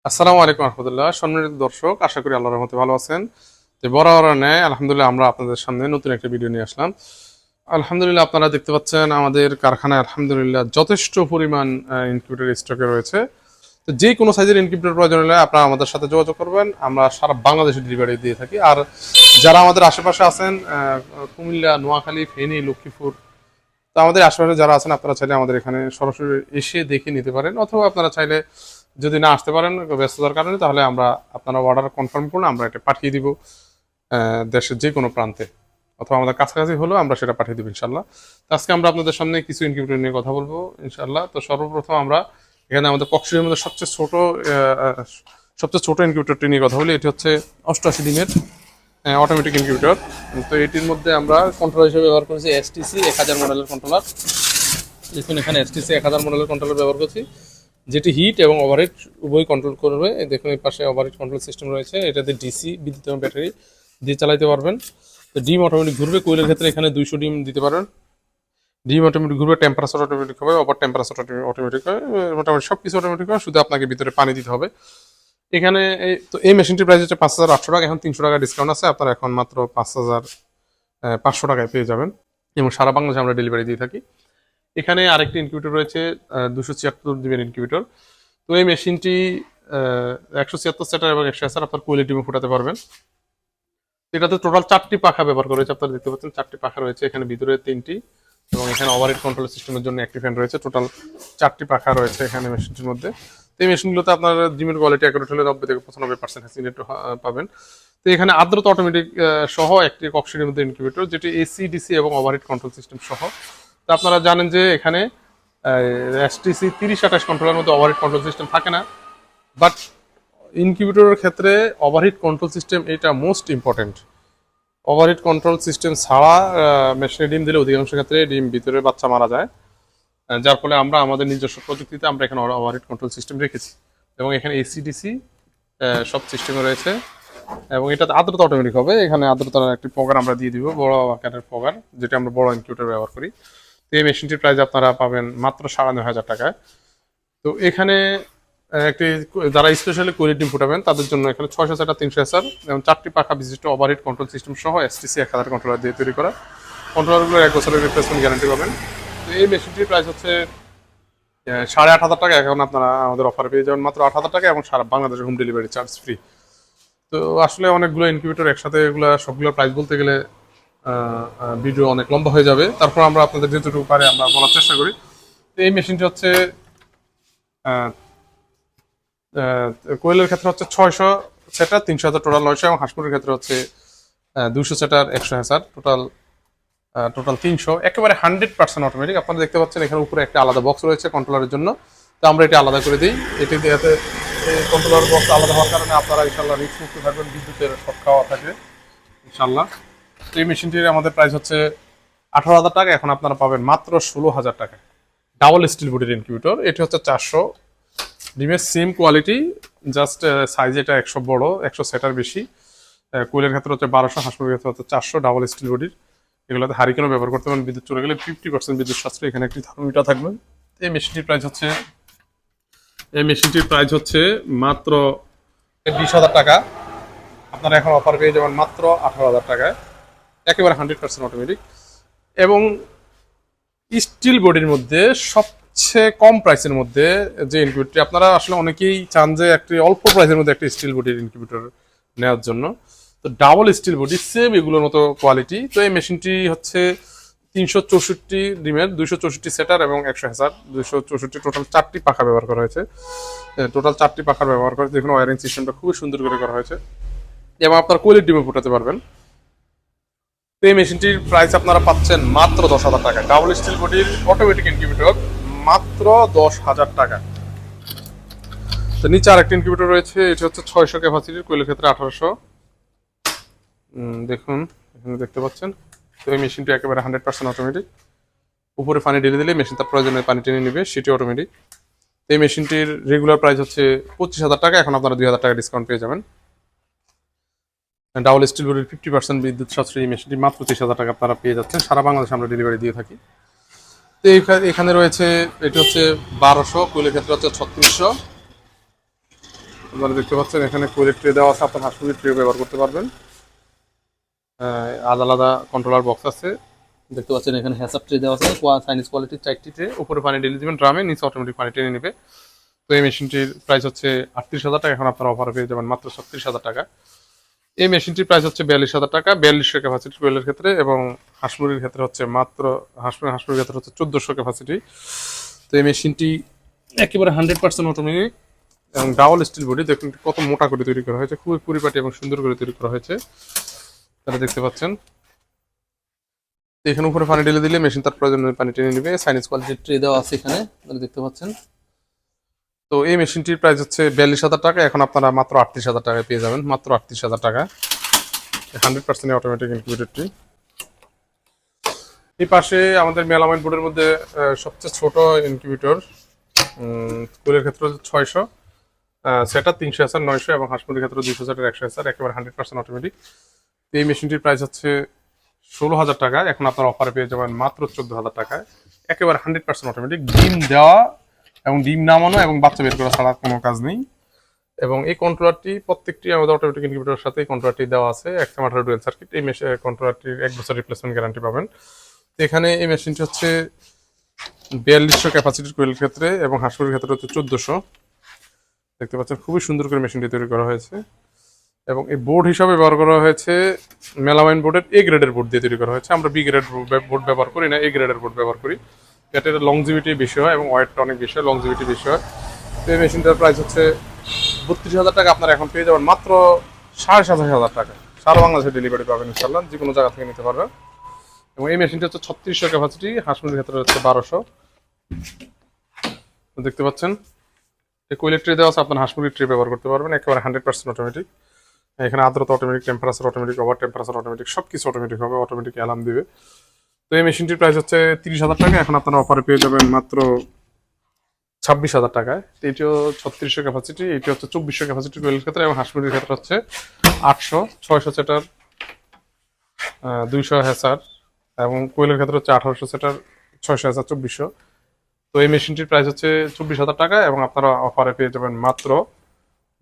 আসসালামু আলাইকুম রহমতুল্লাহ। সম্মানিত দর্শক, আশা করি আল্লাহর রহমতে ভালো আছেন। তো বরাবর ন্যায় আলহামদুলিল্লাহ আমরা আপনাদের সামনে নতুন একটা ভিডিও নিয়ে আসলাম। আলহামদুলিল্লাহ আপনারা দেখতে পাচ্ছেন আমাদের কারখানায় আলহামদুলিল্লাহ যথেষ্ট পরিমাণ ইনকিউবেটর স্টকে রয়েছে। তো যে কোনো সাইজের ইনকিউবেটর প্রয়োজন হলে আপনারা আমাদের সাথে যোগাযোগ করবেন, আমরা সারা বাংলাদেশে ডেলিভারি দিয়ে থাকি। আর যারা আমাদের আশেপাশে আছেন, কুমিল্লা, নোয়াখালী, ফেনী, লক্ষ্মীপুর, তো আমাদের আশেপাশে যারা আছেন আপনারা চাইলে আমাদের এখানে সরাসরি এসে দেখে নিতে পারেন, অথবা আপনারা চাইলে যদি না আসতে পারেন ব্যস্ততার কারণে, তাহলে আমরা আপনারা অর্ডার কনফার্ম করুন, আমরা এটা পাঠিয়ে দিব দেশের যে কোনো প্রান্তে, অথবা আমাদের কাছাকাছি হলেও আমরা সেটা পাঠিয়ে দিব ইনশাল্লাহ। তো আজকে আমরা আপনাদের সামনে কিছু ইনকিউবেটর নিয়ে কথা বলবো ইনশাল্লাহ। তো সর্বপ্রথম আমরা এখানে আমাদের ককশিটের মধ্যে সবচেয়ে ছোট ইনকিউবেটরটি নিয়ে কথা বলি। এটি হচ্ছে 88 ডিমের অটোমেটিক ইনকিউবেটর। তো এটির মধ্যে আমরা কন্ট্রোলার হিসেবে ব্যবহার করেছি এসটিসি 1000 মডেলের কন্ট্রোলার। দেখুন এখানে এসটিসি 1000 মডেলের কন্ট্রোলার ব্যবহার করছি, যেটি হিট এবং ওভারহিট উভয় কন্ট্রোল করবে। দেখুন এই পাশে ওভারহিট কন্ট্রোল সিস্টেম রয়েছে, এটাতে ডিসি বিদ্যুৎ এবং ব্যাটারি দিয়ে চালাতে পারবেন। তো ডিম অটোমেটিক ঘুরবে, কোয়েলের ক্ষেত্রে এখানে 200 ডিম দিতে পারেন। ডিম অটোমেটিক ঘুরবে, টেম্পারেচার অটোমেটিক হবে, ওভার টেম্পারেচার অটোমেটিক হয়, মোটামুটি সব কিছু অটোমেটিক হয়, শুধু আপনাকে ভিতরে পানি দিতে হবে। এখানে তো এই মেশিনটির প্রাইস হচ্ছে 5800 টাকা। এখন 300 টাকা ডিসকাউন্ট আছে, আপনারা এখন মাত্র 5500 টাকায় পেয়ে যাবেন, এবং সারা বাংলাদেশে আমরা ডেলিভারি দিয়ে থাকি। এখানে আরেকটি ইনকিউবেটর রয়েছে 276 জিবির ইনকিউবেটর। তো এই মেশিনটি 176 সেটার এবং 100 আপনার কোয়েল ডিমে ফুটাতে পারবেন। এটাতে টোটাল 4টি পাখা ব্যবহার করা হয়েছে, আপনারা দেখতে পাচ্ছেন 4টি পাখা রয়েছে, এখানে ভিতরে 3টি, এবং এখানে ওভারহেড কন্ট্রোল সিস্টেমের জন্য একটি ফ্যান রয়েছে। টোটাল 4টি পাখা রয়েছে এখানে মেশিনটির মধ্যে। তো এই মেশিনগুলোতে আপনার ডিমের কোয়ালিটি অ্যাকুরেট হলে 90 থেকে 95% হ্যাসিং রেট পাবেন। তো এখানে আর্দ্রতা অটোমেটিক সহ একটি ককশিটের মধ্যে ইনকিউবেটর, যেটি এসি, ডিসি এবং ওভারহেড কন্ট্রোল সিস্টেম সহ। তো আপনারা জানেন যে এখানে এসটিসি 3028 কন্ট্রোলের মধ্যে ওভারহিট কন্ট্রোল সিস্টেম থাকে না, বাট ইনকিউবেটরের ক্ষেত্রে ওভারহিট কন্ট্রোল সিস্টেম এটা most important. Overheat control system ছাড়া মেশিনে ডিম দিলে অধিকাংশ ক্ষেত্রে ডিম ভিতরে বাচ্চা মারা যায়, যার ফলে আমরা আমাদের নিজস্ব প্রযুক্তিতে আমরা এখানে ওভারহিট কন্ট্রোল সিস্টেম রেখেছি, এবং এখানে এসি, ডিসি সব সিস্টেমে রয়েছে। এবং এটা আর্দ্রতা অটোমেটিক হবে, এখানে আর্দ্রতার একটি পগার আমরা দিয়ে দিব, বড় আকারের পগার, যেটা আমরা বড় ইনকিউবেটর ব্যবহার করি। এই মেশিনটির প্রাইস আপনারা পাবেন মাত্র 9500 টাকায়। তো এখানে একটি যারা স্পেশালি কোয়েল ডিম ফুটাবেন তাদের জন্য এখানে 600 সেটা 300 এসআর এবং 4টি পাখা বিশিষ্ট ওভারহিট কন্ট্রোল সিস্টেম সহ এসটিসি 1000 কন্ট্রোলার দিয়ে তৈরি করা। কন্ট্রোলারগুলোর 1 বছরের রিপ্লেসমেন্ট গ্যারান্টি পাবেন। তো এই মেশিনটির প্রাইস হচ্ছে 8500 টাকা। এখন আপনারা আমাদের অফারে পেয়ে যাবেন মাত্র 8000 টাকা, এবং সারা বাংলাদেশে হোম ডেলিভারি চার্জ ফ্রি। তো আসলে অনেকগুলো ইনকিউবেটর একসাথে এগুলো সবগুলো প্রাইস বলতে গেলে ভিডিও অনেক লম্বা হয়ে যাবে, তারপর আমরা আপনাদের যেটুকু পারে আমরা বলার চেষ্টা করি। তো এই মেশিনটি হচ্ছে কোয়েলের ক্ষেত্রে হচ্ছে 600 সেটার 300 টোটাল 900, এবং হাঁসপুরের ক্ষেত্রে হচ্ছে 200 সেটার 100 টোটাল 300, একেবারে 100% অটোমেটিক। আপনারা দেখতে পাচ্ছেন এখানে উপরে একটা আলাদা বক্স রয়েছে কন্ট্রোলারের জন্য, তো আমরা এটি আলাদা করে দিই। এটি এতে কন্ট্রোলার বক্স আলাদা হওয়ার কারণে আপনারা ইনশাল্লাহ রিস্ক মুক্ত থাকবেন, বিদ্যুতের শক খাওয়া থাকে ইনশাল্লাহ। তো এই মেশিনটির আমাদের প্রাইস হচ্ছে 18,000 টাকা, এখন আপনারা পাবেন মাত্র 16,000 টাকা। ডাবল স্টিল বডির ইনকিউবেটর, এটি হচ্ছে 400 ডিমের সেম কোয়ালিটি, জাস্ট সাইজ এটা 100 বড়, 100 সেটার বেশি। কোয়েলের ক্ষেত্রে হচ্ছে 1200, হাঁসপুরের ক্ষেত্রে হচ্ছে 400 ডাবল স্টিল বডির। এগুলোতে হারিকেনও ব্যবহার করতে পারেন, বিদ্যুৎ চলে গেলে 50% বিদ্যুৎ সাশ্রয়। এখানে একটি থার্মোমিটার থাকবে। এই মেশিনটির প্রাইস হচ্ছে মাত্র 20,000 টাকা। আপনারা এখন অফার পেয়ে যাবেন মাত্র 18,000 টাকায়, একেবারে 100% অটোমেটিক। এবং স্টিল বডির মধ্যে সবচেয়ে কম প্রাইসের মধ্যে যে ইনকিউবেটর, আপনারা আসলে অনেকেই চান যে একটি অল্প প্রাইসের মধ্যে একটা স্টিল বডির ইনকিউবেটর নেওয়ার জন্য। তো ডাবল স্টিল বডি সেম এগুলোর মতো কোয়ালিটি। তো এই মেশিনটি হচ্ছে 364 ডিমের, 264 সেটার এবং 100 হ্যাজার, 264 টোটাল 4টি পাখা ব্যবহার করা হয়েছে। টোটাল 4টি পাখার ব্যবহার করে দেখুন ওয়ারিং সিস্টেমটা খুবই সুন্দর করে করা হয়েছে, এবং আপনার কোয়েলের ডিমে ফুটাতে পারবেন। তো এই মেশিনটির প্রাইস আপনারা পাচ্ছেন মাত্র 10,000 টাকা। ডাবল স্টিল বডির অটোমেটিক ইনকিউবেটর মাত্র 10,000 টাকা। তো নিচে আরেকটি ইনকিউবেটর রয়েছে, এটি হচ্ছে 600 ক্যাপাসিটির, কোয়েলের ক্ষেত্রে 1800। দেখুন এখানে দেখতে পাচ্ছেন। তো এই মেশিনটি একেবারে 100% অটোমেটিক। উপরে পানি ঢেলে দিলে মেশিন তার প্রয়োজনে পানি টেনে নেবে, সেটি অটোমেটিক। তো এই মেশিনটির রেগুলার প্রাইস হচ্ছে 25,000 টাকা, এখন আপনারা 2,000 টাকা ডিসকাউন্ট পেয়ে যাবেন। ডাবল স্টিল বডির 50% বিদ্যুৎ সাশ্রয়ী মেশিনটি মাত্র 30,000 টাকা আপনারা পেয়ে যাচ্ছেন, সারা বাংলাদেশে আমরা ডেলিভারি দিয়ে থাকি। তো এখানে রয়েছে, এটি হচ্ছে 1200, কোয়েলের ক্ষেত্রে হচ্ছে 3600। আপনারা দেখতে পাচ্ছেন এখানে কোয়েলের ট্রে দেওয়া আছে, আপনার হাঁস মুরগির ট্রে ব্যবহার করতে পারবেন। আলাদা আলাদা কন্ট্রোলার বক্স আছে, দেখতে পাচ্ছেন এখানে হ্যাসাপ ট্রে দেওয়া আছে, চাইনিজ কোয়ালিটির 4টি ট্রে, উপরে পানি ঢেলে দিবেন ড্রামে, নিচে অটোমেটিক পানি টেনে নেবে। তো এই মেশিনটির প্রাইস হচ্ছে 38,000 টাকা, এখন আপনারা অফারে পেয়ে যাবেন মাত্র 36,000 টাকা। এই মেশিনটির প্রাইস হচ্ছে 42,000 টাকা 4200 ক্যাপাসিটি কোয়েলের ক্ষেত্রে, এবং হাঁস মুরগির ক্ষেত্রে হচ্ছে মাত্র হাঁস মুরগির ক্ষেত্রে হচ্ছে 1400 ক্যাপাসিটি। তো এই মেশিনটি একেবারে 100% অটোমেটিক এবং ডাবল স্টিল বডি, দেখুন কত মোটা করে তৈরি করা হয়েছে, খুবই পরিপাটি এবং সুন্দর করে তৈরি করা হয়েছে, তারা দেখতে পাচ্ছেন। এখানে উপরে পানি ঢেলে দিলে মেশিন তার প্রয়োজন পানি টেনে নেবে। চাইনিজ কোয়ালিটির ট্রে দেওয়া আছে এখানে, আপনারা দেখতে পাচ্ছেন। তো এই মেশিনটির প্রাইস হচ্ছে 42,000 টাকা, এখন আপনারা মাত্র 38,000 টাকায় পেয়ে যাবেন, মাত্র 38,000 টাকা 100% অটোমেটিক ইনকিউবেটরটি। এই পাশে আমাদের মেলামাইন বোর্ডের মধ্যে সবচেয়ে ছোট ইনকিউবেটর, কুলের ক্ষেত্রে 600, সেটা 300 হাজার 900, এবং হাঁস মুরগির ক্ষেত্রে 200 হাজার 100 হাজার, একেবারে 100% অটোমেটিক। এই মেশিনটির প্রাইস হচ্ছে 16,000 টাকা, এখন আপনার অফারে পেয়ে যাবেন মাত্র 14,000 টাকায়, একেবারে 100% অটোমেটিক। ডিম দেওয়া এবং ডিম নামানো এবং বাচ্চা বের করা ছাড়া কোনো কাজ নেই। এবং এই কন্ট্রোলারটি প্রত্যেকটি আমাদের অটোমেটিক ইনকিউবেটরের সাথে এই কন্ট্রোলারটি দেওয়া আছে, XM18 ডুয়েল সার্কিট। এই কন্ট্রোলারটির 1 বছর রিপ্লেসমেন্ট গ্যারান্টি পাবেন। তো এখানে এই মেশিনটি হচ্ছে 4200 ক্যাপাসিটির কোয়েলের ক্ষেত্রে, এবং হাঁস মুরগির ক্ষেত্রে হচ্ছে 1400। দেখতে পাচ্ছেন খুবই সুন্দর করে মেশিনটি তৈরি করা হয়েছে, এবং এই বোর্ড হিসাবে ব্যবহার করা হয়েছে মেলামাইন বোর্ডের A গ্রেডের বোর্ড দিয়ে তৈরি করা হয়েছে। আমরা B গ্রেড বোর্ড ব্যবহার করি না, A গ্রেডের বোর্ড ব্যবহার করি। এটার লংজিভিটি বেশি হয় এবং ওয়েটটা অনেক বেশি হয়, লংজিভিটি বেশি হয়। তো এই মেশিনটার প্রাইস হচ্ছে 32,000 টাকা, আপনারা এখন পেয়ে যাবেন মাত্র 27,500 টাকা। সারা বাংলাদেশে ডেলিভারি পাবেন ইনশাল্লাহ, যে কোনো জায়গা থেকে নিতে পারবেন। এবং এই মেশিনটা হচ্ছে 3600 ক্যাপাসিটি, হাঁস মুরগির ক্ষেত্রে হচ্ছে 1200। দেখতে পাচ্ছেন এই কোয়েলের ট্রে দেওয়া আছে, আপনার হাঁস মুরগির ট্রে ব্যবহার করতে পারবেন, একেবারে 100% অটোমেটিক। এখানে আর্দ্রতা automatic, temperature automatic, over temperature automatic, সব কিছু অটোমেটিক হবে, অটোমেটিক অ্যালার্ম দিবে। তো এই মেশিনটির প্রাইস হচ্ছে 30,000 টাকা, এখন আপনারা অফারে পেয়ে যাবেন মাত্র 26,000 টাকায়। তো এটিও 3600 ক্যাপাসিটি, এটি হচ্ছে 2400 ক্যাপাসিটি কোয়েলের ক্ষেত্রে, এবং হাঁস মুরগির ক্ষেত্রে হচ্ছে 800, 600 সেটার, 200 হ্যাসার, এবং কোয়েলের ক্ষেত্রে হচ্ছে 1800 সেটার, 600 হ্যাসার, 2400। তো এই মেশিনটির প্রাইস হচ্ছে 24,000 টাকা, এবং আপনারা অফারে পেয়ে যাবেন মাত্র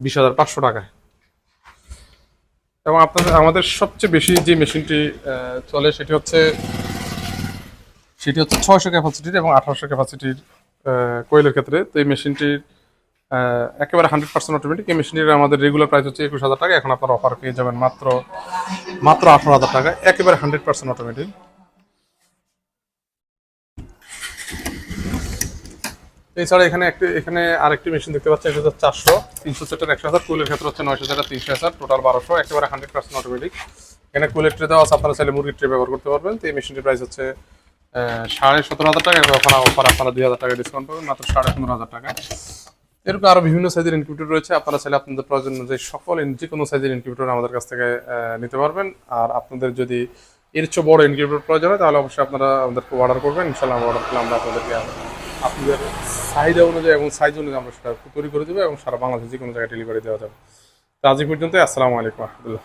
20,500 টাকায়। এবং আপনাদের আমাদের সবচেয়ে বেশি যে মেশিনটি চলে সেটি হচ্ছে 600 ক্যাপাসিটির এবং 1800 ক্যাপাসিটির কোয়েলের ক্ষেত্রে। তো এই মেশিনটির একেবারে 100% অটোমেটিক। এই মেশিনটির আমাদের রেগুলার প্রাইস হচ্ছে 21,000 টাকা, এখন আপনারা অফার পেয়ে যাবেন মাত্র 18,000 টাকা, একেবারে 100% অটোমেটিক। এছাড়া এখানে আরেকটি মেশিন দেখতে পাচ্ছেন, এটা হচ্ছে 400, 300 সেটার 100 হাজার, কুলের ক্ষেত্রে হচ্ছে 900 সেটার 300 হাজার, টোটাল 1200, একেবারে 100% অটোমেটিক। এখানে কুলের ট্রে দেওয়া আছে, আপনারা চাইলে মুরগির ট্রে ব্যবহার করতে পারবেন। তো এই মেশিনটির প্রাইস হচ্ছে 17,500 টাকা, এবং অফার আপনারা 2,000 টাকা ডিসকাউন্ট পাবেন, মাত্র 15,500 টাকা। এরকম আরও বিভিন্ন সাইজের ইনকিউবেটর রয়েছে, আপনারা চাইলে আপনাদের প্রয়োজন অনুযায়ী যে কোনো সাইজের ইনকিউবেটর আমাদের কাছ থেকে নিতে পারবেন। আর আপনাদের যদি এর চেয়ে বড় ইনকিউবেটর প্রয়োজন হয়, তাহলে অবশ্যই আপনারা আমাদেরকে অর্ডার করবেন, ইনশাল্লাহ অর্ডার করলে আমরা আপনাদেরকে আপনাদের চাহিদা অনুযায়ী এবং সাইজ অনুযায়ী আমরা সেটা তৈরি করে দেবো, এবং সারা বাংলাদেশে যে কোনো জায়গায় ডেলিভারি দেওয়া যাবে। তো আজ এই পর্যন্ত, আসসালামু আলাইকুম রহমতুল্লাহ।